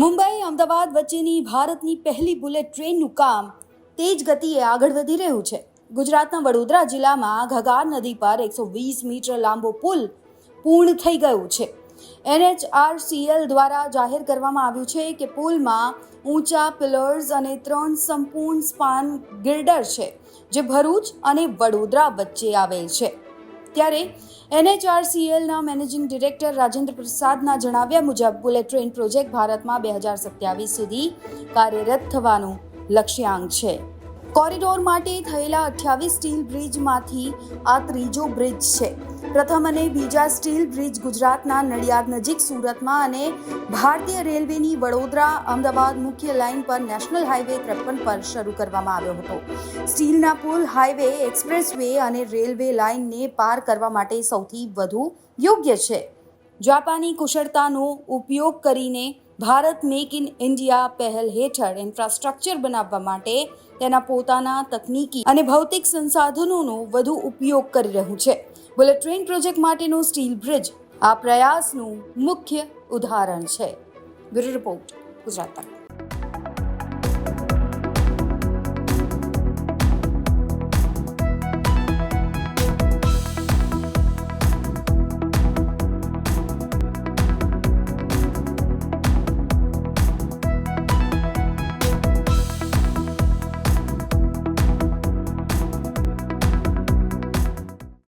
મુંબઈ અમદાવાદ વચ્ચેની ભારતની પહેલી બુલેટ ટ્રેનનું કામ તેજ ગતિએ આગળ વધી રહ્યું છે. ગુજરાતના વડોદરા જિલ્લામાં ઘાઘર નદી પર 120 મીટર લાંબો પુલ પૂર્ણ થઈ ગયું છે. NHRCL દ્વારા જાહેર કરવામાં આવ્યું છે કે પુલમાં ઊંચા પિલર્સ અને 3 સંપૂર્ણ સ્પાન ગિર્ડર છે, જે ભરૂચ અને વડોદરા વચ્ચે આવેલ છે. ત્યારે NHRCLના મેનેજિંગ ડિરેક્ટર રાજેન્દ્ર પ્રસાદના જણાવ્યા મુજબ બુલેટ ટ્રેન પ્રોજેક્ટ ભારતમાં 2027 સુધી કાર્યરત થવાનું લક્ષ્યાંક છે. કોરિડોર માટે થયેલા 28 સ્ટીલ બ્રિજમાંથી આ ત્રીજો બ્રિજ છે. પ્રથમ અને બીજા સ્ટીલ બ્રિજ ગુજરાતના નડિયાદ નજીક સુરતમાં અને ભારતીય રેલવેની વડોદરા અમદાવાદ મુખ્ય લાઇન પર નેશનલ હાઈવે 53 પર શરૂ કરવામાં આવ્યો હતો. સ્ટીલના પુલ હાઈવે, એક્સપ્રેસવે અને રેલવે લાઇનને પાર કરવા માટે સૌથી વધુ યોગ્ય છે. જાપાની કુશળતાનો ઉપયોગ કરીને ભારત મેક ઇન ઇન્ડિયા પહેલ હેઠળ ઇન્ફ્રાસ્ટ્રક્ચર બનાવવા માટે તેના પોતાના તકનીકી અને ભૌતિક સંસાધનોનો વધુ ઉપયોગ કરી રહ્યું છે. બુલેટ ટ્રેન પ્રોજેક્ટ માટેનો સ્ટીલ બ્રિજ આ પ્રયાસનું મુખ્ય ઉદાહરણ છે. બ્યુરો રિપોર્ટ, ગુજરાત તક.